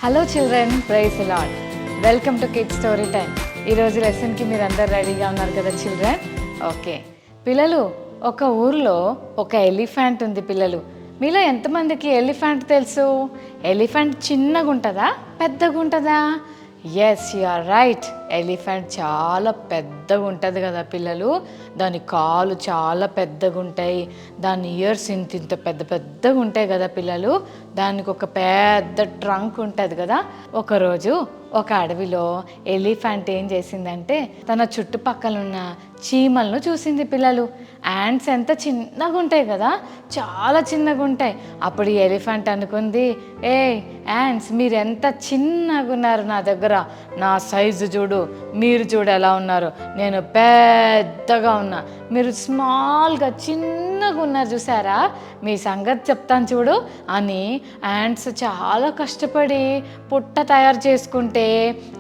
Hello children, praise the Lord. Welcome to kids story time. ఈరోజు లెసన్కి మీరు అందరు రెడీగా ఉన్నారు కదా చిల్డ్రన్? ఓకే పిల్లలు, ఒక ఊర్లో ఒక ఎలిఫెంట్ ఉంది. పిల్లలు, మీలో ఎంతమందికి ఎలిఫెంట్ తెలుసు? ఎలిఫెంట్ చిన్నగా ఉంటుందా, పెద్దగా ఉంటుందా? Yes, you are right. Elephant చాలా పెద్దగా ఉంటుంది కదా పిల్లలు. దాని కాలు చాలా పెద్దగా ఉంటాయి, దాని ఇయర్స్ ఇంత పెద్ద పెద్దగా ఉంటాయి కదా పిల్లలు. దానికి ఒక పెద్ద ట్రంక్ ఉంటుంది కదా. ఒకరోజు ఒక అడవిలో ఎలిఫెంట్ ఏం చేసిందంటే తన చుట్టుపక్కల ఉన్న చీమలను చూసింది. పిల్లలు, యాంట్స్ ఎంత చిన్నగా ఉంటాయి కదా, చాలా చిన్నగా ఉంటాయి. అప్పుడు ఈ ఎలిఫెంట్ అనుకుంది, ఏ యాంట్స్, మీరు ఎంత చిన్నగా ఉన్నారు నా దగ్గర, నా సైజు చూడు, మీరు చూడు ఎలా ఉన్నారు, నేను పెద్దగా ఉన్నా, మీరు స్మాల్గా చిన్నగా ఉన్నారు చూసారా, మీ సంగతి చెప్తాను చూడు అని యాంట్స్ చాలా కష్టపడి పుట్ట తయారు చేసుకుంటే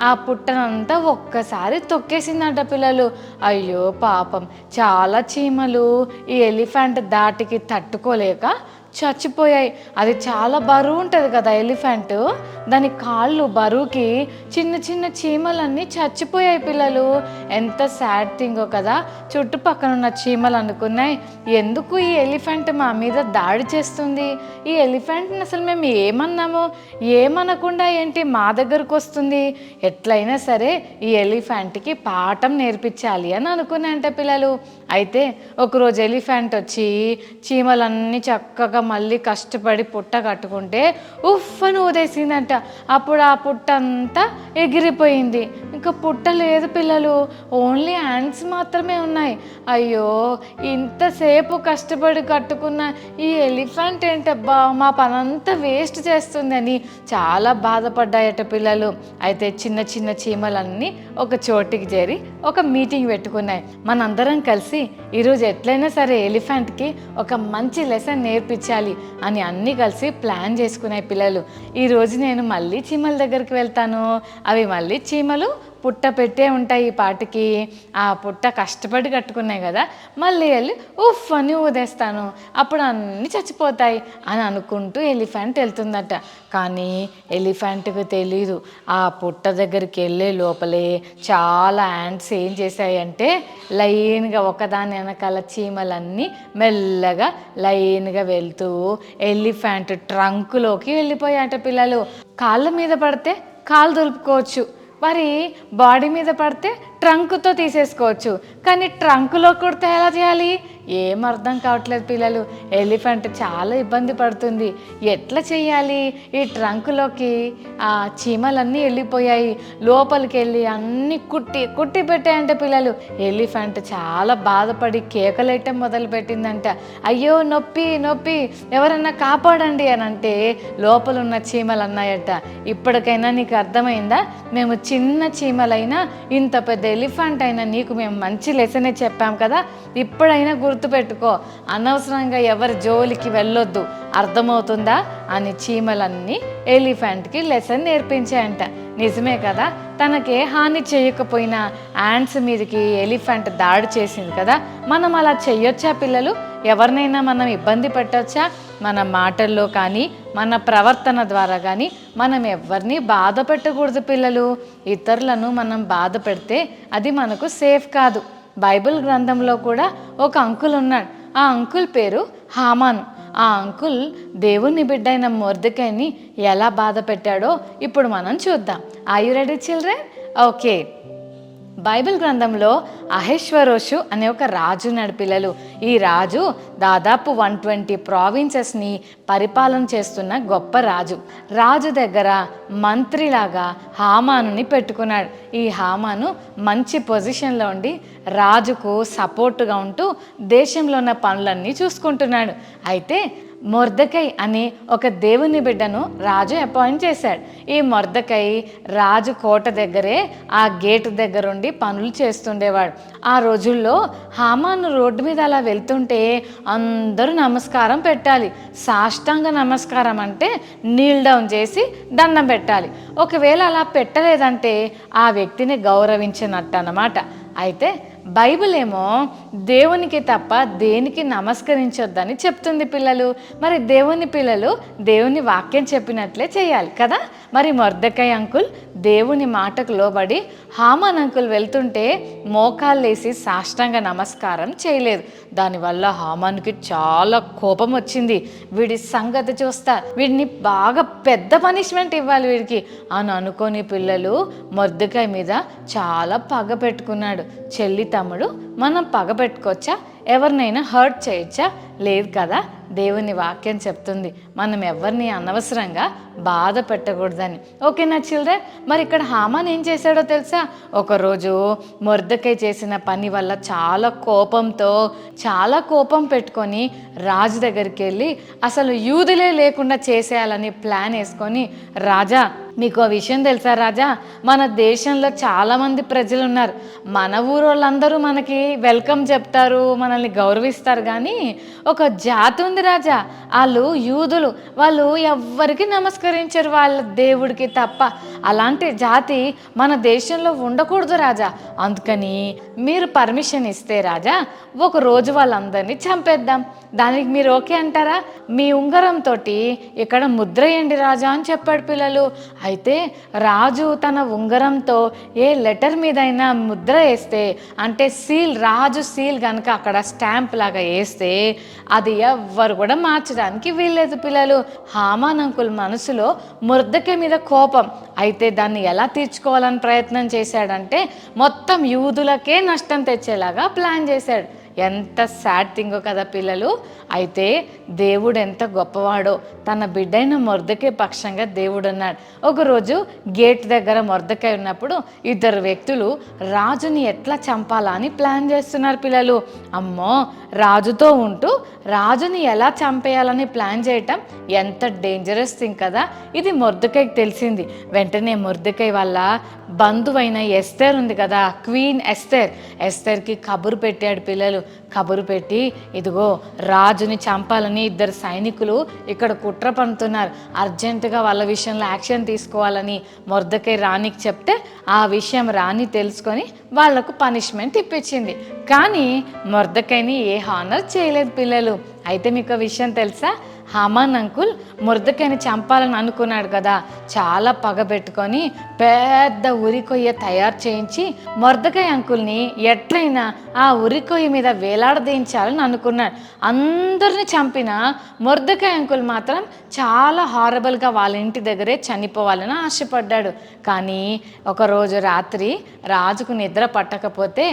ఆ పుట్టనంతా ఒక్కసారి తొక్కేసిందంట పిల్లలు. అయ్యో పాపం, చాలా చీమలు ఈ ఎలిఫెంట్ దాటికి తట్టుకోలేక చచ్చిపోయాయి. అది చాలా బరువు ఉంటుంది కదా ఎలిఫెంట్, దాని కాళ్ళు బరువుకి చిన్న చిన్న చీమలన్నీ చచ్చిపోయాయి. పిల్లలు, ఎంత సాడ్ థింగో కదా. చుట్టుపక్కల ఉన్న చీమలు అనుకున్నాయి, ఎందుకు ఈ ఎలిఫెంట్ మా మీద దాడి చేస్తుంది, ఈ ఎలిఫెంట్ని అసలు మేము ఏమన్నాము, ఏమనకుండా ఏంటి మా దగ్గరకు వస్తుంది, ఎట్లయినా సరే ఈ ఎలిఫెంట్కి పాఠం నేర్పించాలి అని అనుకున్నాయంట పిల్లలు. అయితే ఒకరోజు ఎలిఫెంట్ వచ్చి చీమలన్నీ చక్కగా మళ్ళీ కష్టపడి పుట్ట కట్టుకుంటే ఉఫ్ అని ఊదేసిందంట. అప్పుడు ఆ పుట్ట అంతా ఎగిరిపోయింది. ఇంకా పుట్ట లేదు పిల్లలు, ఓన్లీ యాంట్స్ మాత్రమే ఉన్నాయి. అయ్యో, ఇంతసేపు కష్టపడి కట్టుకున్న ఈ ఎలిఫెంట్ ఏంటబ్బా మా పనంతా వేస్ట్ చేస్తుందని చాలా బాధపడ్డాయట పిల్లలు. అయితే చిన్న చిన్న చీమలన్నీ ఒక చోటికి చేరి ఒక మీటింగ్ పెట్టుకున్నాయి. మనందరం కలిసి ఈరోజు ఎట్లయినా సరే ఎలిఫెంట్కి ఒక మంచి లెసన్ నేర్పించాలి అని అన్నీ కలిసి ప్లాన్ చేసుకున్నాయి పిల్లలు. ఈరోజు నేను మళ్ళీ చీమల దగ్గరికి వెళ్తాను, అవి మళ్ళీ చీమలు పుట్ట పెట్టే ఉంటాయి. ఈ పాటికి ఆ పుట్ట కష్టపడి కట్టుకున్నాయి కదా, మళ్ళీ వెళ్ళి ఉఫ్ అని ఊదేస్తాను, అప్పుడు అన్నీ చచ్చిపోతాయి అని అనుకుంటూ ఎలిఫెంట్ వెళ్తుందట. కానీ ఎలిఫెంట్కి తెలీదు, ఆ పుట్ట దగ్గరికి వెళ్ళే లోపలే చాలా యాంట్స్ ఏం చేశాయంటే లైన్గా ఒకదాని వెనకాల చీమలన్నీ మెల్లగా లైన్గా వెళ్తూ ఎలిఫెంట్ ట్రంకులోకి వెళ్ళిపోయాట పిల్లలు. కాళ్ళ మీద పడితే కాళ్ళు దులుపుకోవచ్చు, మరి బాడీ మీద పడితే ట్రంక్తో తీసేసుకోవచ్చు, కానీ ట్రంక్లో కొడితే ఎలా చేయాలి, ఏం అర్థం కావట్లేదు పిల్లలు. ఎలిఫెంట్ చాలా ఇబ్బంది పడుతుంది, ఎట్లా చేయాలి. ఈ ట్రంక్లోకి ఆ చీమలన్నీ వెళ్ళిపోయాయి, లోపలికి వెళ్ళి అన్నీ కుట్టి కుట్టి పెట్టాయంట పిల్లలు. ఎలిఫెంట్ చాలా బాధపడి కేకలేయటం మొదలుపెట్టిందంట. అయ్యో నొప్పి నొప్పి, ఎవరన్నా కాపాడండి అని అంటే లోపల ఉన్న చీమలు అన్నాయట, ఇప్పటికైనా నీకు అర్థమైందా, మేము చిన్న చీమలైనా ఇంత పెద్ద ఎలిఫెంట్ అయినా నీకు మేము మంచి లెసనే చెప్పాం కదా, ఇప్పుడైనా గుర్తుపెట్టుకో, అనవసరంగా ఎవరి జోలికి వెళ్ళొద్దు, అర్థమవుతుందా అని చీమలన్నీ ఎలిఫెంట్కి లెసన్ నేర్పించాయంట. నిజమే కదా, తనకే హాని చేయకపోయినా యాంట్స్ మీదకి ఎలిఫెంట్ దాడి చేసింది కదా, మనం అలా చెయ్యొచ్చా పిల్లలు? ఎవరినైనా మనం ఇబ్బంది పెట్టొచ్చా? మన మాటల్లో కానీ మన ప్రవర్తన ద్వారా కానీ మనం ఎవరిని బాధ పెట్టకూడదు పిల్లలు. ఇతరులను మనం బాధ పెడితే అది మనకు సేఫ్ కాదు. బైబిల్ గ్రంథంలో కూడా ఒక అంకుల్ ఉన్నాడు, ఆ అంకుల్ పేరు హామాను. ఆ అంకుల్ దేవుని బిడ్డైన మొర్దెకైని ఎలా బాధ పెట్టాడో ఇప్పుడు మనం చూద్దాం. Are you ready children? Okay. Bible గ్రంథంలో అహష్వేరోషు అనే ఒక రాజు ఉన్నాడు పిల్లలు. ఈ రాజు దాదాపు 120 ప్రావిన్సెస్ని పరిపాలన చేస్తున్న గొప్ప రాజు. రాజు దగ్గర మంత్రిలాగా హామానుని పెట్టుకున్నాడు. ఈ హామాను మంచి పొజిషన్లో ఉండి రాజుకు సపోర్టుగా ఉంటూ దేశంలో ఉన్న పనులన్నీ చూసుకుంటున్నాడు. అయితే మొర్దెకై అనే ఒక దేవుని బిడ్డను రాజు అపాయింట్ చేశాడు. ఈ మొర్దెకై రాజు కోట దగ్గరే ఆ గేటు దగ్గరుండి పనులు చేస్తుండేవాడు. ఆ రోజుల్లో హామాను రోడ్డు మీద అలా వెళ్తుంటే అందరూ నమస్కారం పెట్టాలి. సాష్టాంగ నమస్కారం అంటే నీల్ డౌన్ చేసి దండం పెట్టాలి. ఒకవేళ అలా పెట్టలేదంటే ఆ వ్యక్తిని గౌరవించినట్టు అన్నమాట. అయితే బైబిల్ ఏమో దేవునికి తప్ప దేనికి నమస్కరించొద్దని చెప్తుంది పిల్లలు. మరి దేవుని పిల్లలు దేవుని వాక్యం చెప్పినట్లే చేయాలి కదా. మరి మొర్దెకై అంకుల్ దేవుని మాటకు లోబడి హామాన్ అంకుల్ వెళ్తుంటే మోకాళ్ళేసి సాష్టాంగ నమస్కారం చేయలేదు. దానివల్ల హామాన్కి చాలా కోపం వచ్చింది. వీడి సంగతి చూస్తా, వీడిని బాగా పెద్ద పనిష్మెంట్ ఇవ్వాలి వీడికి అని అనుకోని పిల్లలు మొర్దెకై మీద చాలా పగ పెట్టుకున్నాడు. చెల్లి తమ్ముడు మనం పగ పెట్టుకోవచ్చా? ఎవరినైనా హర్ట్ చేయొచ్చా? లేదు కదా. దేవుని వాక్యం చెప్తుంది మనం ఎవరిని అనవసరంగా బాధ పెట్టకూడదని. ఓకేనా చిల్డ్రన్? మరి ఇక్కడ హామాన్ ఏం చేశాడో తెలుసా? ఒకరోజు మొర్దెకై చేసిన పని వల్ల చాలా కోపం పెట్టుకొని రాజు దగ్గరికి వెళ్ళి అసలు యూదులే లేకుండా చేసేయాలని ప్లాన్ వేసుకొని, రాజా మీకు ఆ విషయం తెలుసా రాజా, మన దేశంలో చాలామంది ప్రజలు ఉన్నారు. మన ఊరోళ్ళందరూ మనకి వెల్కమ్ చెప్తారు, మనల్ని గౌరవిస్తారు. కానీ ఒక జాతి ఉంది రాజా, వాళ్ళు యూదులు. వాళ్ళు ఎవ్వరికి నమస్కరించరు వాళ్ళ దేవుడికి తప్ప. అలాంటి జాతి మన దేశంలో ఉండకూడదు రాజా. అందుకని మీరు పర్మిషన్ ఇస్తే రాజా ఒకరోజు వాళ్ళందరినీ చంపేద్దాం. దానికి మీరు ఓకే అంటారా? మీ ఉంగరంతో ఇక్కడ ముద్ర వేయండి రాజా అని చెప్పాడు పిల్లలు. అయితే రాజు తన ఉంగరంతో ఏ లెటర్ మీదైనా ముద్ర వేస్తే, అంటే సీల్, రాజు సీల్ కనుక అక్కడ స్టాంప్ లాగా వేస్తే అది ఎవ్వరు కూడా మార్చడానికి వీల్లేదు పిల్లలు. హామాన్ అంకుల్ మనసులో మొర్దెకై మీద కోపం. అయితే దాన్ని ఎలా తీర్చుకోవాలని ప్రయత్నం చేశాడంటే మొత్తం యూదులకే నష్టం తెచ్చేలాగా ప్లాన్ చేశాడు. ఎంత సాడ్ థింగో కదా పిల్లలు. అయితే దేవుడు ఎంత గొప్పవాడో, తన బిడ్డైన మొర్దెకై పక్షంగా దేవుడు ఉన్నాడు. ఒకరోజు గేట్ దగ్గర మొర్దెకై ఉన్నప్పుడు ఇద్దరు వ్యక్తులు రాజుని ఎట్లా చంపాలా అని ప్లాన్ చేస్తున్నారు పిల్లలు. అమ్మో, రాజుతో ఉంటూ రాజుని ఎలా చంపేయాలని ప్లాన్ చేయటం ఎంత డేంజరస్ థింగ్ కదా. ఇది మొర్దెకైకి తెలిసింది. వెంటనే మొర్దెకై వాళ్ళ బంధువైన ఎస్తేర్ ఉంది కదా, క్వీన్ ఎస్తేర్కి కబురు పెట్టాడు పిల్లలు. కబురు పెట్టి, ఇదిగో రాజుని చంపాలని ఇద్దరు సైనికులు ఇక్కడ కుట్ర పన్నుతున్నారు, అర్జెంటుగా వాళ్ళ విషయంలో యాక్షన్ తీసుకోవాలని మొర్దెకై రాణికి చెప్తే ఆ విషయం రాణి తెలుసుకొని వాళ్లకు పనిష్మెంట్ ఇప్పించింది. కానీ మొర్దెకైని ఏ హానర్ చేయలేదు పిల్లలు. అయితే మీకు విషయం తెలుసా? హామాన్ అంకుల్ మొర్దెకైని చంపాలని అనుకున్నాడు కదా, చాలా పగబెట్టుకొని పెద్ద ఉరికొయ్య తయారు చేయించి మొర్దెకై అంకుల్ని ఎట్లయినా ఆ ఉరికొయ్య మీద వేలాడదీయించాలని అనుకున్నాడు. అందరిని చంపిన మొర్దెకై అంకుల్ మాత్రం చాలా హారబుల్గా వాళ్ళ ఇంటి దగ్గరే చనిపోవాలని ఆశపడ్డాడు. కానీ ఒకరోజు రాత్రి రాజుకు నిద్ర పట్టకపోతే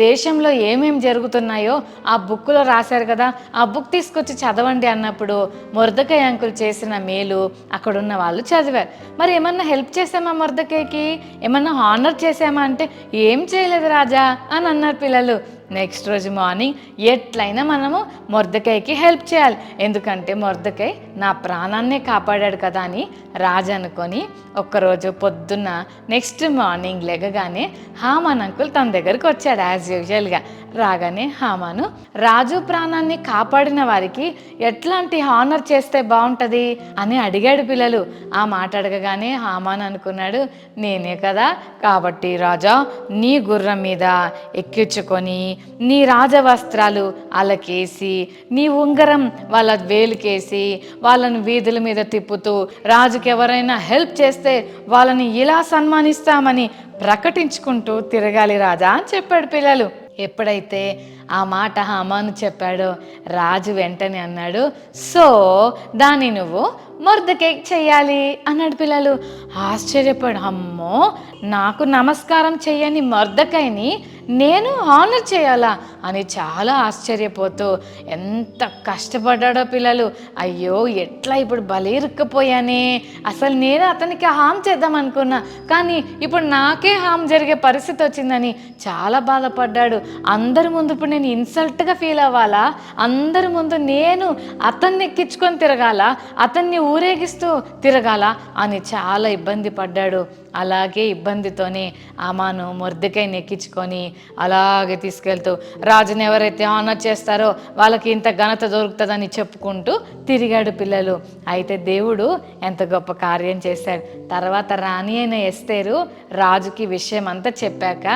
దేశంలో ఏమేమి జరుగుతున్నాయో ఆ బుక్లో రాశారు కదా, ఆ బుక్ తీసుకొచ్చి చదవండి అన్నప్పుడు మొర్దెకై అంకుల్ చేసిన మేలు అక్కడున్న వాళ్ళు చదివారు. మరి ఏమన్నా హెల్ప్ చేసామా మొర్దెకైకి, ఏమన్నా హానర్ చేసామా అంటే ఏం చేయలేదు రాజా అని అన్నారు పిల్లలు. నెక్స్ట్ రోజు మార్నింగ్ ఎట్లయినా మనము మొర్దెకైకి హెల్ప్ చేయాలి, ఎందుకంటే మొర్దెకై నా ప్రాణాన్నే కాపాడాడు కదా అని రాజు అనుకొని ఒక్కరోజు పొద్దున్న నెక్స్ట్ మార్నింగ్ లెగగానే హామాన్ అంకుల్ తన దగ్గరికి వచ్చాడు యాజ్ యూజువల్గా. రాగానే హామాను రాజు ప్రాణాన్ని కాపాడిన వారికి ఎట్లాంటి హానర్ చేస్తే బాగుంటుంది అని అడిగాడు పిల్లలు. ఆ మాట అడగగానే హామాన్ అనుకున్నాడు, నేనే కదా కాబట్టి రాజా నీ గుర్రం మీద ఎక్కించుకొని నీ రాజవస్త్రాలు అలకేసి నీ ఉంగరం వాళ్ళ వేలుకేసి వాళ్ళని వీధుల మీద తిప్పుతూ రాజుకి ఎవరైనా హెల్ప్ చేస్తే వాళ్ళని ఇలా సన్మానిస్తామని ప్రకటించుకుంటూ తిరగాలి రాజా అని చెప్పాడు పిల్లలు. ఎప్పుడైతే ఆ మాట హామాను చెప్పాడో రాజు వెంటనే అన్నాడు, సో దాన్ని నువ్వు మొర్దెకై చెయ్యాలి అన్నాడు పిల్లలు. ఆశ్చర్యపడు, అమ్మో నాకు నమస్కారం చెయ్యని మొర్దెకైని నేను హానర్ చేయాలా అని చాలా ఆశ్చర్యపోతూ ఎంత కష్టపడ్డాడో పిల్లలు. అయ్యో ఎట్లా ఇప్పుడు బలిరుక్కపోయానే, అసలు నేను అతనికి హామ్ చేద్దాం అనుకున్నా కానీ ఇప్పుడు నాకే హామ్ జరిగే పరిస్థితి వచ్చిందని చాలా బాధపడ్డాడు. అందరి ముందు ఇప్పుడు నేను ఇన్సల్ట్గా ఫీల్ అవ్వాలా, అందరి ముందు నేను అతన్ని ఎక్కించుకొని తిరగాల, అతన్ని ఊరేగిస్తూ తిరగాల అని చాలా ఇబ్బంది పడ్డాడు. అలాగే ఇబ్బందితోనే హామాను మొర్దెకైని ఎక్కించుకొని అలాగే తీసుకెళ్తూ రాజుని ఎవరైతే ఆనర్ చేస్తారో వాళ్ళకి ఇంత ఘనత దొరుకుతుందని చెప్పుకుంటూ తిరిగాడు పిల్లలు. అయితే దేవుడు ఎంత గొప్ప కార్యం చేశాడు. తర్వాత రాణి అయిన ఎస్తేరు రాజుకి విషయం అంతా చెప్పాక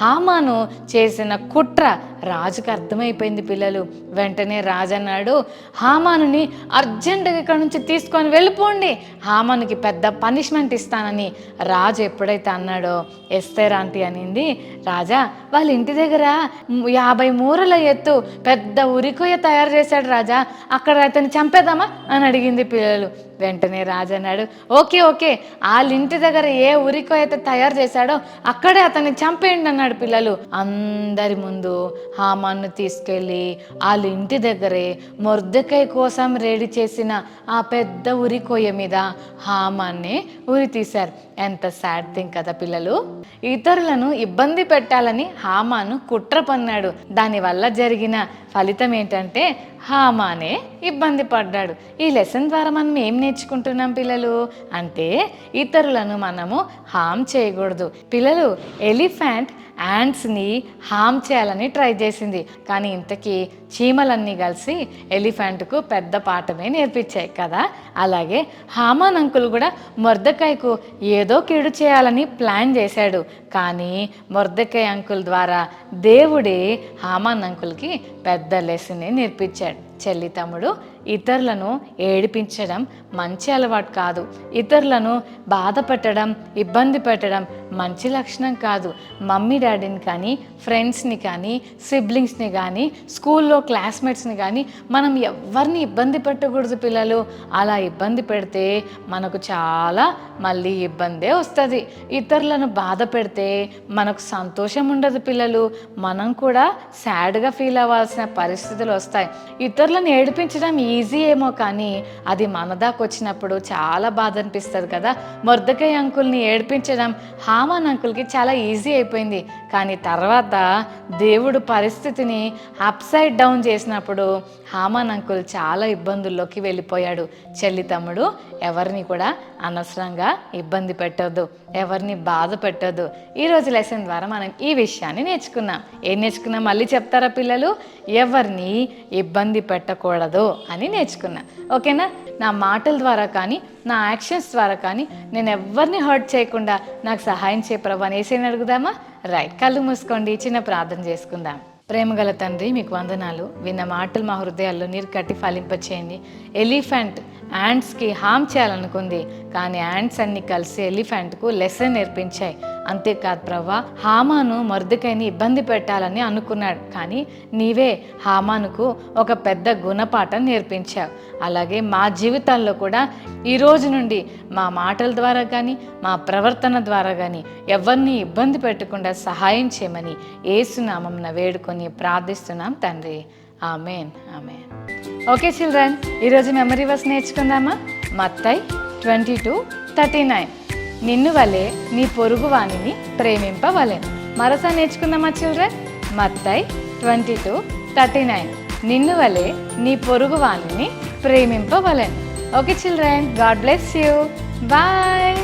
హామాను చేసిన కుట్ర రాజుకు అర్థమైపోయింది పిల్లలు. వెంటనే రాజు అన్నాడు, హామానుని అర్జెంటుగా ఇక్కడ నుంచి తీసుకొని వెళ్ళిపోండి, హామానుకి పెద్ద పనిష్మెంట్ ఇస్తానని రాజు ఎప్పుడైతే అన్నాడో ఎస్తేర్ ఆంటీ అనింది, రాజా వాళ్ళ ఇంటి దగ్గర 50 మూరల ఎత్తు పెద్ద ఉరికొయ్య తయారు చేశాడు రాజా, అక్కడ అతన్ని చంపేద్దామా అని అడిగింది పిల్లలు. వెంటనే రాజు అన్నాడు, ఓకే వాళ్ళ ఇంటి దగ్గర ఏ ఉరికొయ్య అయితే తయారు చేశాడో అక్కడే అతన్ని చంపేయండి అన్నాడు పిల్లలు. అందరి ముందు హామాను తీసుకెళ్ళి వాళ్ళ ఇంటి దగ్గరే మొర్దెకై కోసం రెడీ చేసిన ఆ పెద్ద ఉరికొయ్య మీద హామాన్ని ఉరి తీశారు. ఎంత సాడ్ థింగ్ కదా పిల్లలు. ఇతరులను ఇబ్బంది పెట్టాలని హామాను కుట్ర పన్నాడు. దానివల్ల జరిగిన ఫలితం ఏంటంటే హామానే ఇబ్బంది పడ్డాడు. ఈ లెసన్ ద్వారా మనం ఏం నేర్చుకుంటున్నాం పిల్లలు అంటే ఇతరులను మనము హామ్ చేయకూడదు. పిల్లలు, ఎలిఫెంట్ యాంట్స్ని హామ్ చేయాలని ట్రై చేసింది, కానీ ఇంతకీ చీమలన్నీ కలిసి ఎలిఫెంట్కు పెద్ద పాఠమే నేర్పించాయి కదా. అలాగే హామాన్ అంకుల్ కూడా మొర్దెకైకు ఏదో కీడు చేయాలని ప్లాన్ చేశాడు, కానీ మొర్దెకై అంకుల్ ద్వారా దేవుడే హామాన్ అంకుల్కి పెద్ద లెసన్ నేర్పించాడు. చెల్లి తమ్ముడు, ఇతరులను ఏడిపించడం మంచి అలవాటు కాదు. ఇతరులను బాధ పెట్టడం, ఇబ్బంది పెట్టడం మంచి లక్షణం కాదు. మమ్మీ డాడీని కానీ, ఫ్రెండ్స్ని కానీ, సిబ్లింగ్స్ని కానీ, స్కూల్లో క్లాస్మేట్స్ని కానీ మనం ఎవరిని ఇబ్బంది పెట్టకూడదు పిల్లలు. అలా ఇబ్బంది పెడితే మనకు చాలా మళ్ళీ ఇబ్బందే వస్తుంది. ఇతరులను బాధ పెడితే మనకు సంతోషం ఉండదు పిల్లలు. మనం కూడా సాడ్గా ఫీల్ అవ్వాల్సిన పరిస్థితులు వస్తాయి. ఇతరులను ఏడిపించడం ఈజీ ఏమో, కానీ అది మన దాకా వచ్చినప్పుడు చాలా బాధ అనిపిస్తుంది కదా. మొర్దెకై అంకుల్ని ఏడిపించడం హామాన్ అంకుల్కి చాలా ఈజీ అయిపోయింది, కానీ తర్వాత దేవుడు పరిస్థితిని అప్సైడ్ డౌన్ చేసినప్పుడు హామాన్ అంకుల్ చాలా ఇబ్బందుల్లోకి వెళ్ళిపోయాడు. చెల్లి తమ్ముడు, ఎవరిని కూడా అనవసరంగా ఇబ్బంది పెట్టొద్దు, ఎవరిని బాధ పెట్టొద్దు. ఈరోజు లెసన్ ద్వారా మనం ఈ విషయాన్ని నేర్చుకున్నాం. ఏం నేర్చుకున్నాం మళ్ళీ చెప్తారా పిల్లలు? ఎవరిని ఇబ్బంది పెట్టకూడదు అని నేర్చుకున్నాం. ఓకేనా? నా మాటల ద్వారా కానీ, నా యాక్షన్స్ ద్వారా కానీ నేను ఎవరిని హర్ట్ చేయకుండా నాకు సహాయం చేయ ప్రభు అని యేసుని అడుగుదామా? రైట్, కళ్ళు మూసుకోండి, చిన్న ప్రార్థన చేసుకుందాం. ప్రేమగల తండ్రి, మీకు వందనాలు. విన్న మాటలు మా హృదయాల్లో నీరు కట్టి ఫలింపచేయండి. ఎలిఫెంట్ యాంట్స్కి హామ్ చేయాలనుకుంది, కానీ యాంట్స్ అన్ని కలిసి ఎలిఫెంట్కు లెసన్ నేర్పించాయి. అంతేకాదు ప్రభా, హామాను మొర్దెకైని ఇబ్బంది పెట్టాలని అనుకున్నాడు, కానీ నీవే హామానుకు ఒక పెద్ద గుణపాఠం నేర్పించావు. అలాగే మా జీవితాల్లో కూడా ఈ రోజు నుండి మా మాటల ద్వారా కానీ, మా ప్రవర్తన ద్వారా కానీ ఎవరిని ఇబ్బంది పెట్టకుండా సహాయం చేయమని యేసు నామమున వేడుకొని ప్రార్థిస్తున్నాం తండ్రి. ఆమేన్, ఆమేన్. ఓకే చిల్డ్రన్, ఈరోజు మెమరీ వర్స్ నేర్చుకుందామా? మత్తయి 22:39. నిన్ను వలె నీ పొరుగు వానిని ప్రేమింపవలెను. మరోసారి నేర్చుకుందామా చిల్డ్రన్? మత్తయి 22:39. నిన్ను వలె నీ పొరుగు వానిని ప్రేమింపవలెను. Okay children, God bless you. Bye.